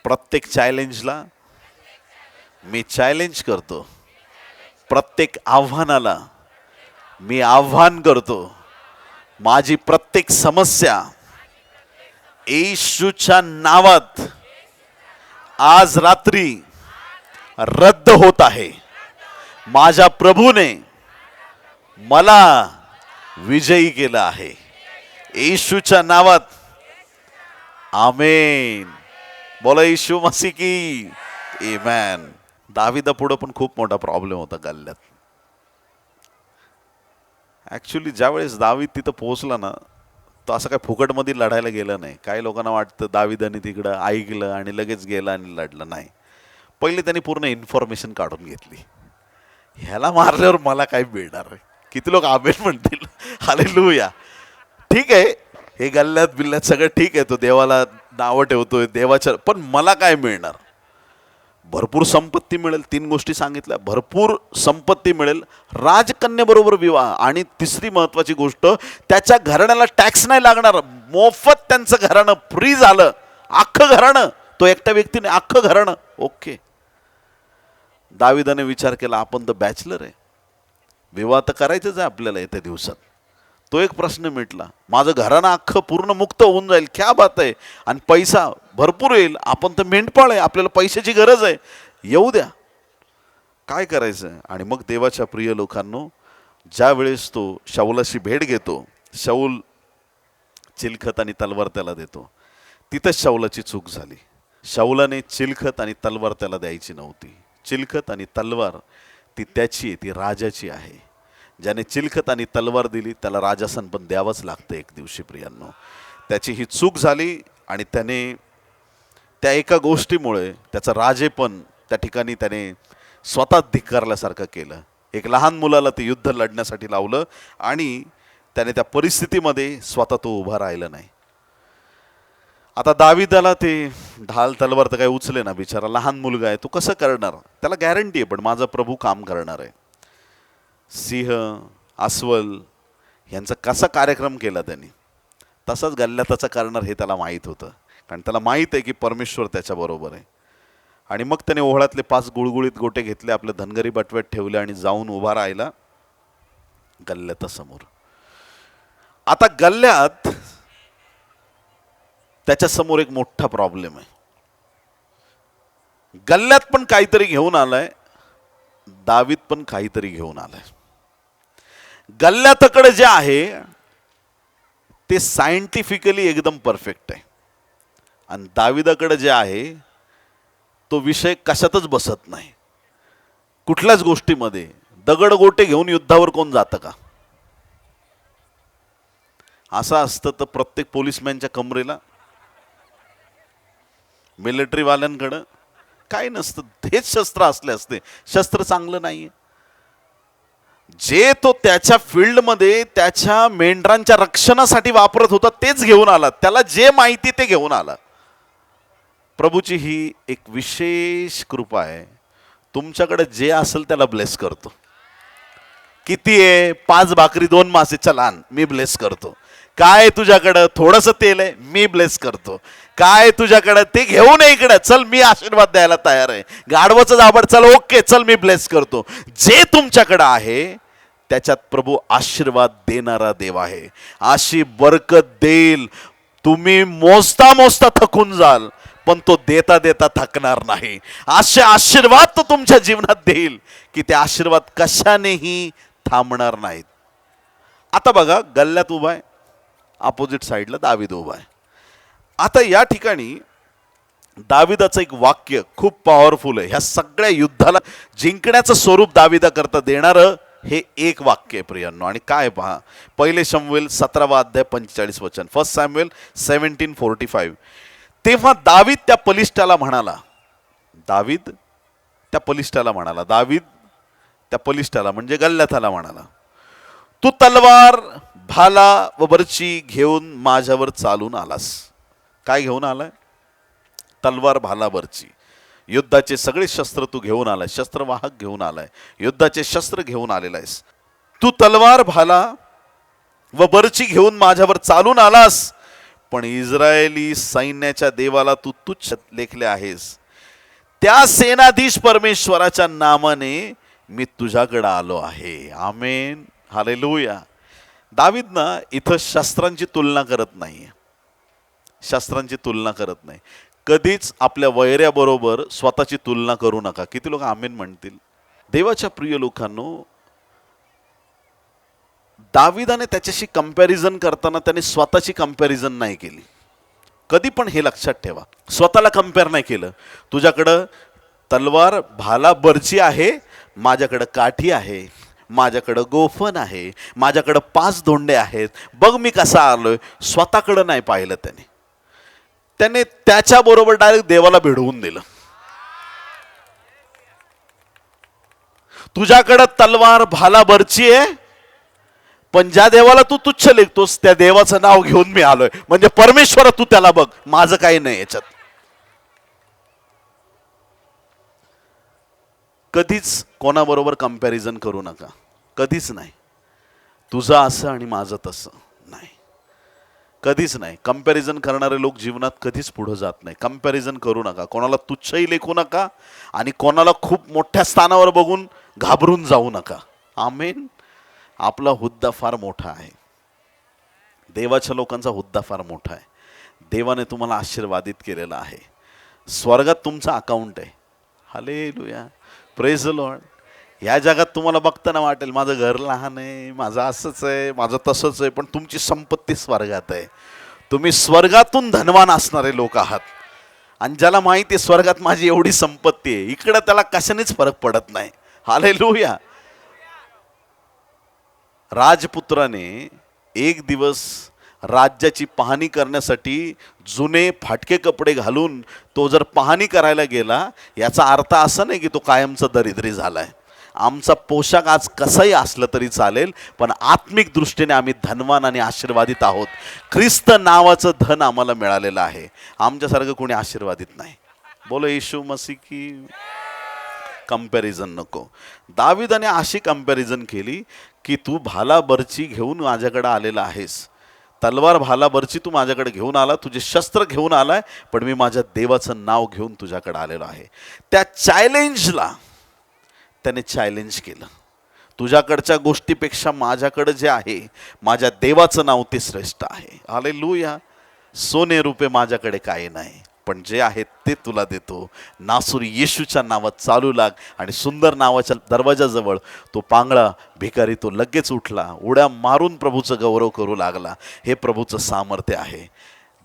प्रत्येक चॅलेंजला मी चॅलेंज करतो, प्रत्येक आव्हानाला मी आव्हान करतो. माझी प्रत्येक समस्या येशूच्या नावात आज रात्री रद्द होत आहे. माझ्या प्रभूने मला विजयी केलं आहे येशूच्या नावात. आमेन. बोला येशू मसीह की. आमेन. दाविदा पुढे पण खूप मोठा प्रॉब्लेम होता गल्ल्यात. ॲक्च्युली ज्यावेळेस दावीद तिथं पोहोचला ना, तो असं काय फुकटमध्ये लढायला गेला नाही. काही लोकांना वाटतं दाविदाने तिकडं ऐकलं आणि लगेच गेला आणि लढलं. नाही, पहिले त्यांनी पूर्ण इन्फॉर्मेशन काढून घेतली. ह्याला मारल्यावर मला काय मिळणार आहे. किती लोक आमेन म्हणतील. हालेलुया. ठीक आहे, हे गल्ल्यात बिल्ल्यात सगळं ठीक आहे, तो देवाला नावं ठेवतोय देवाच्या, पण मला काय मिळणार. भरपूर संपत्ती मिळेल, 3 गोष्टी सांगितल्या. भरपूर संपत्ती मिळेल, राजकन्याबरोबर विवाह, आणि तिसरी महत्वाची गोष्ट, त्याच्या घराण्याला टॅक्स नाही लागणार. मोफत त्यांचं घराणं फ्री झालं. अख्खं घराणं, तो एकट्या व्यक्तीने अख्खं घराणं. ओके. दाविदाने विचार केला, आपण तर बॅचलर आहे, विवाह तर करायचंच आहे आपल्याला येत्या दिवसात. तो एक प्रश्न मिटला. माझं घराणं अख्खं पूर्ण मुक्त होऊन जाईल, क्या बात आहे. आणि पैसा भरपूर येईल. आपण तर मेंढपाळ आहे, आपल्याला पैशाची गरज आहे, येऊ द्या. काय करायचं. आणि मग देवाच्या प्रिय लोकांनो, ज्या वेळेस तो शाऊलाशी भेट घेतो, शाऊल चिलखत आणि तलवार त्याला देतो, तिथंच शाऊलाची चूक झाली. शाऊलाने चिलखत आणि तलवार त्याला द्यायची नव्हती. चिलखत आणि तलवार ती त्याची आहे, ती राजाची आहे. ज्याने चिलखत आणि तलवार दिली त्याला राजासन पण द्यावंच लागतं एक दिवशी प्रियांनो. त्याची ही चूक झाली आणि त्याने त्या एका गोष्टीमुळे त्याचं राजेपण त्या ठिकाणी त्याने स्वतः धिक्कारल्यासारखं केलं. एक लहान मुलाला ते युद्ध लढण्यासाठी लावलं आणि त्याने त्या परिस्थितीमध्ये स्वतः तो उभा राहिला नाही. आता दाविदाला ते ढाल तलवार तर काही उचले ना, बिचारा लहान मुलगा आहे, तो कसं करणार? त्याला गॅरंटी आहे पण माझा प्रभू काम करणार आहे. सिंह अस्वल यांचा कसा कार्यक्रम केला त्यांनी, तसाच गल्ल्याताचा करणार हे त्याला माहीत होतं. कारण त्याला माहीत आहे की परमेश्वर त्याच्याबरोबर आहे. आणि मग त्याने ओहळातले 5 गुळगुळीत गोटे घेतले, आपल्या धनगरी बटव्यात ठेवले आणि जाऊन उभा राहिला गल्ल्यातासमोर. आता गल्ल्यात त्याच्या समोर एक मोठा प्रॉब्लेम आहे. गल्ल्यात पण काहीतरी घेऊन आलाय, दावीद पण काहीतरी घेऊन आलाय. गल्ल्यातकडे जे आहे ते सायंटिफिकली एकदम परफेक्ट आहे आणि दाविदाकडे जे आहे तो विषय कशातच बसत नाही. कुठल्याच गोष्टीमध्ये दगड गोटे घेऊन युद्धावर कोण जातं का? असं असतं तर प्रत्येक पोलिसमॅनच्या कमरेला, मिलिटरीवाल्यांकडं काय नसतं, हेच शस्त्र असले असते. शस्त्र चांगलं नाहीये. जे तो त्याच्या फील्डमध्ये त्याच्या मेंढरांच्या रक्षणासाठी वापरत होता तेच घेऊन आला. त्याला जे माहिती ते घेऊन आला. प्रभूची ही एक विशेष कृपा आहे. तुमच्याकडे जे असेल त्याला ब्लेस करतो. किती आहे? 5 भाकरी 2 मासे, चला आण, मी ब्लेस करतो. काय तुझ्याकडं? थोडंसं तेल आहे, मी ब्लेस करतो. काय तुझ्याकडं? ते घेऊन ये इकडं, चल मी आशीर्वाद द्यायला तयार आहे. गाढवाचं जाबड, चल ओके, चल मी ब्लेस करतो. जे तुमच्याकडं आहे त्याच्यात प्रभू आशीर्वाद देणारा देव आहे. अशी बरकत देईल, तुम्ही मोजता मोजता थकून जाल पण तो देता देता थकणार नाही. असे आशीर्वाद तो तुमच्या जीवनात देईल की ते आशीर्वाद कशानेही थांबणार नाहीत. आता बघा, गल्ल्यात उभा आहे, अपोजिट साईडला दावीद उभा आहे. आता या ठिकाणी दाविदाचं एक वाक्य खूप पॉवरफुल आहे. ह्या सगळ्या युद्धाला जिंकण्याचं स्वरूप दाविदाकरता देणारं हे एक वाक्य आहे प्रियांनो. आणि काय पहा, 1 शमूएल 17 अध्याय 45 वचन, 1 सॅम्युएल 17:45. तेव्हा दावीद त्या बलिष्ठाला म्हणाला, दावीद त्या बलिष्ठाला म्हणजे गल्ल्याताला म्हणाला, तू तलवार भाला व बर्ची घेऊन माझ्यावर चालून आलास. काय घेऊन आलाय? तलवार भाला बर्ची. युद्धाचे सगळे शस्त्र तू घेऊन आलाय, शस्त्रवाहक घेऊन आलाय, युद्धाचे शस्त्र घेऊन आलेला आहेस. तू तलवार भाला व बर्ची घेऊन माझ्यावर चालून आलास, पण इस्रायली सैन्याच्या देवाला तू तुच्छ लेखले आहेस. त्या सेनाधीश परमेश्वराच्या नामाने मी तुझ्याकडे आलो आहे. आमेन, हालेलुया. दावीद ना इथं शस्त्रांची तुलना करत नाही, शस्त्रांची तुलना करत नाही. कधीच आपल्या वैऱ्याबरोबर स्वतःची तुलना करू नका. किती लोक आमेन म्हणतील? देवाच्या प्रिय लोकांनो, दाविदाने त्याच्याशी कंपॅरिझन करताना त्याने स्वतःची कंपॅरिझन नाही केली. कधी पण हे लक्षात ठेवा, स्वतःला कंपेअर नाही केलं. तुझ्याकडं तलवार भाला बर्ची आहे, माझ्याकडं काठी आहे, माझ्याकडं गोफन आहे, माझ्याकडं 5 धोंडे आहेत, बघ मी कसा आलोय. स्वतःकडं नाही पाहिलं त्याने त्याच्याबरोबर डायरेक्ट देवाला भिडवून दिलं. तुझ्याकडं तलवार भाला बर्ची आहे, पण ज्या देवाला तू तुच्छ लेखतोस त्या देवाचं नाव घेऊन मी आलोय. म्हणजे परमेश्वर तू त्याला बघ, माझं काही नाही याच्यात. कधीच कोणाबरोबर कंपॅरिझन करू नका, कधीच नाही. तुझं असं आणि माझं तसं नाही, कधीच नाही. कंपॅरिझन करणारे लोक जीवनात कधीच पुढे जात नाही. कंपॅरिझन करू नका, कोणाला तुच्छही लेखू नका आणि कोणाला खूप मोठ्या स्थानावर बघून घाबरून जाऊ नका. आमेन. आपला हुद्दा फार मोठा आहे, देवाच्या लोकांचा हुद्दा फार मोठा आहे. देवाने तुम्हाला आशीर्वादित केलेला आहे. स्वर्गात तुमचा अकाउंट आहे. Hallelujah, praise the Lord. या जगात तुम्हाला बघताना वाटेल माझं घर लहान आहे, माझं असंच आहे, माझं तसंच आहे, पण तुमची संपत्ती स्वर्गात आहे. तुम्ही स्वर्गातून धनवान असणारे लोक आहात. आणि ज्याला माहिती आहे स्वर्गात माझी एवढी संपत्ती आहे, इकडं त्याला कशानेच फरक पडत नाही. हालेलुया. राजपुत्राने एक दिवस राज्याची पाहणी करण्यासाठी जुने फाटके कपडे घालून तो जर पाहणी करायला गेला, याचा अर्थ असा नाही की तो कायमचा दरिद्री झालाय. आमचा पोशाख आज कसाही असलं तरी चालेल, पण आत्मिक दृष्टीने आम्ही धनवान आणि आशीर्वादित आहोत. ख्रिस्त नावाचं धन आम्हाला मिळालेलं आहे. आमच्यासारखं कोणी आशीर्वादित नाही. बोलो येशू मसीह की. कंपॅरिझन नको. दाविदाने अशी कंपॅरिझन केली की तू भाला बर्ची घेऊन माझ्याकडे आलेला आहेस, तलवार भाला बर्ची तू माझ्याकडे घेऊन आला, तुझे शस्त्र घेऊन आलाय, पण मी माझ्या देवाचं नाव घेऊन तुझ्याकडे आलेलो आहे. त्या चॅलेंजला त्याने चॅलेंज केलं. तुझ्याकडच्या गोष्टीपेक्षा माझ्याकडे जे आहे, माझ्या देवाचं नाव ते श्रेष्ठ आहे. हालेलुया. सोने रुपये माझ्याकडे काही नाही, पण जे आहे ते तुला देतो. नासुरी येशूच्या नावात चालू लाग. आणि सुंदर नावाच्या दरवाजाजवळ तो पांगळा भिकारी तो लगेच उठला, उड्या मारून प्रभूचं गौरव करू लागला. हे प्रभूचं सामर्थ्य आहे.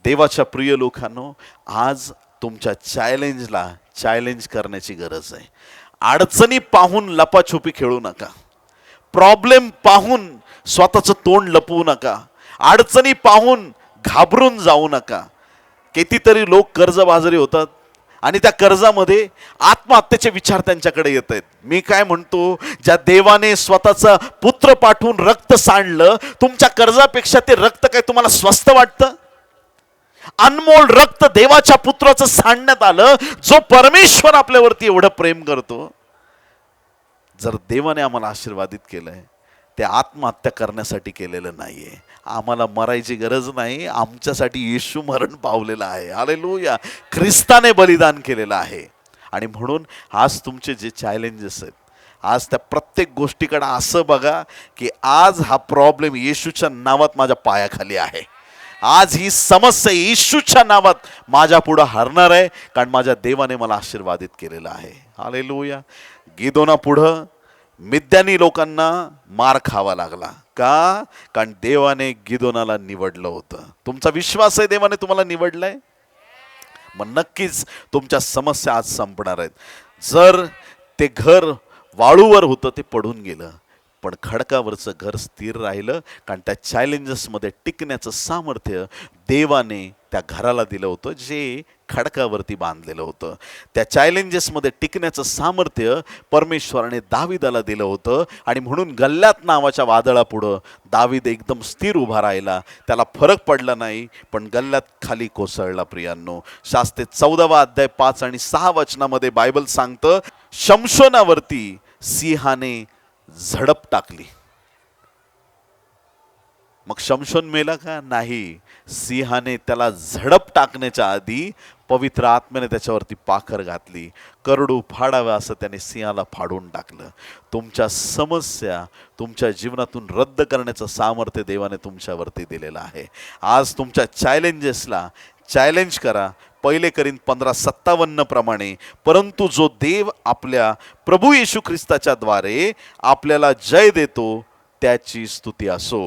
देवाच्या प्रिय लोकांनो, आज तुमच्या चॅलेंजला चॅलेंज करण्याची गरज आहे. अडचणी पाहून लपाछुपी खेळू नका. प्रॉब्लेम पाहून स्वतःचं तोंड लपवू नका. अडचणी पाहून घाबरून जाऊ नका. कितीतरी लोक कर्जबाजारी होतात आणि त्या कर्जामध्ये आत्महत्येचे विचार त्यांच्याकडे येत आहेत. मी काय म्हणतो, ज्या देवाने स्वतःचा पुत्र पाठवून रक्त सांडलं, तुमच्या कर्जापेक्षा ते रक्त काय तुम्हाला स्वस्त वाटतं? अनमोल रक्त देवाच्या पुत्राचं सांडण्यात आलं, जो परमेश्वर आपल्यावरती एवढं प्रेम करतो. जर देवाने आम्हाला आशीर्वादित केलंय, ते आत्महत्या करण्यासाठी केलेलं नाहीये. आम्हाला मरायची गरज नाही. आमच्यासाठी येशू मरण पावलेलं आहे. हालेलुया. ख्रिस्ताने बलिदान केलेलं आहे. आणि म्हणून आज तुमचे जे चॅलेंजेस आहेत, आज त्या प्रत्येक गोष्टीकडे असं बघा की आज हा प्रॉब्लेम येशूच्या नावात माझ्या पायाखाली आहे. आज ही समस्या येशूच्या नावात माझ्या पुढे हरणार आहे, कारण माझ्या देवाने मला आशीर्वादित केलेलं आहे. हालेलुया. गिदोना पुढं मिद्यानी लोकांना मार खावा लागला. का? कारण देवाने गिदोनाला निवडलं होतं. तुमचा विश्वास आहे देवाने तुम्हाला निवडलंय, मग नक्कीच तुमच्या समस्या आज संपणार आहेत. जर ते घर वाळूवर होतं ते पडून गेलं, पण खडकावरचं घर स्थिर राहिलं, कारण त्या चॅलेंजेसमध्ये टिकण्याचं सामर्थ्य देवाने त्या घराला दिलं होतं, जे खडकावरती बांधलेलं होतं. त्या चॅलेंजेसमध्ये टिकण्याचं सामर्थ्य परमेश्वराने दाविदाला दिलं होतं. आणि म्हणून गल्ल्यात नावाच्या वादळापुढं दावीद एकदम स्थिर उभा राहिला. त्याला फरक पडला नाही, पण गल्ल्यात खाली कोसळला. प्रियांनो, शास्त्रे 14 अध्याय 5 आणि 6 वचनामध्ये बायबल सांगतं, शमशोनावरती सिंहाने झडप टाकली. मग शमशोन मेला का? नाही. सिंहाने त्याला झडप टाकण्याच्या आधी पवित्र आत्म्याने त्याच्यावरती पाखर घातली. करडू फाडावा असं त्याने सिंहाला फाडून टाकलं. तुमच्या समस्या तुमच्या जीवनातून रद्द करण्याचं सामर्थ्य देवाने तुमच्यावरती दिलेलं आहे. आज तुमच्या चॅलेंजेसला चॅलेंज करा. 1 करिंथ 15:57 प्रमाणे, परंतु जो देव आपल्या प्रभू येशू ख्रिस्ताच्या द्वारे आपल्याला जय देतो त्याची स्तुती असो.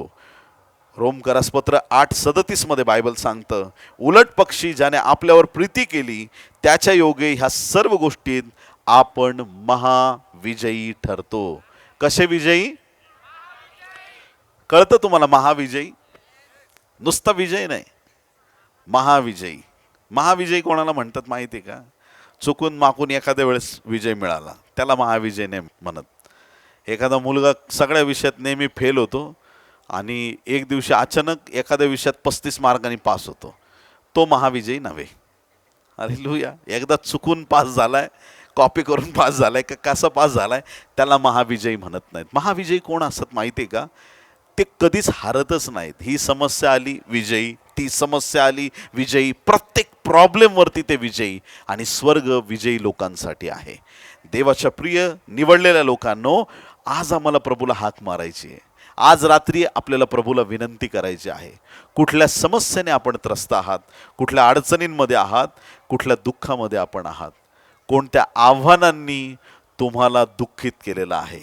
रोमकरासपत्र 8:37 मध्ये बायबल सांगतं, उलट पक्षी ज्याने आपल्यावर प्रीती केली त्याच्या योगे ह्या सर्व गोष्टीत आपण महाविजयी ठरतो. कसे विजयी? कळतं तुम्हाला? महाविजयी. नुसता विजय नाही, महाविजयी. महाविजयी कोणाला म्हणतात माहिती आहे का? चुकून माकून एखाद्या वेळेस विजय मिळाला त्याला महाविजय नाही म्हणत. एखादा मुलगा सगळ्या विषयात नेहमी फेल होतो आणि एक दिवशी अचानक एखाद्या विषयात 35 मार्कांनी पास होतो, तो महाविजयी नव्हे. हालेलुया. एकदा चुकून पास झालाय, कॉपी करून पास झालाय का कसा पास झालाय, त्याला महाविजयी म्हणत नाहीत. महाविजयी कोण असत माहिती आहे का? ते कधीच हारतच नाहीत. ही समस्या आली विजयी, ती समस्या आली विजयी, प्रत्येक प्रॉब्लेमवरती ते विजयी. आणि स्वर्ग विजयी लोकांसाठी आहे. देवाच्या प्रिय निवडलेल्या लोकांनो, आज आम्हाला प्रभूला हाक मारायची आहे. आज रात्री आपल्याला प्रभूला विनंती करायची आहे. कुठल्या समस्येने आपण त्रस्त आहात, कुठल्या अडचणींमध्ये आहात, कुठल्या दुःखामध्ये आपण आहात, कोणत्या आव्हानांनी तुम्हाला दुःखित केलेलं आहे,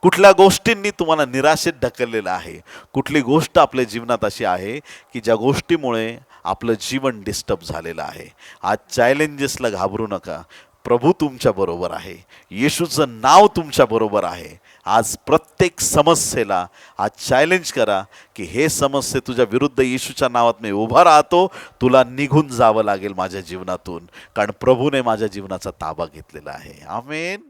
कुठल्या गोष्टींनी तुम्हाला निराशेत ढकललेलं आहे, कुठली गोष्ट आपल्या जीवनात अशी आहे की ज्या गोष्टीमुळे आपलं जीवन डिस्टर्ब झालेलं आहे. आज चॅलेंजेसला घाबरू नका. प्रभू तुमच्या बरोबर आहे, येशूचं नाव तुमच्या बरोबर आहे. आज प्रत्येक समस्येला आज चॅलेंज करा की हे समस्ये तुझ्या विरुद्ध येशूच्या नावात मी उभा राहतो, तुला निघून जावं लागेल माझ्या जीवनातून, कारण प्रभूने माझ्या जीवनाचा ताबा घेतलेला आहे. आमेन.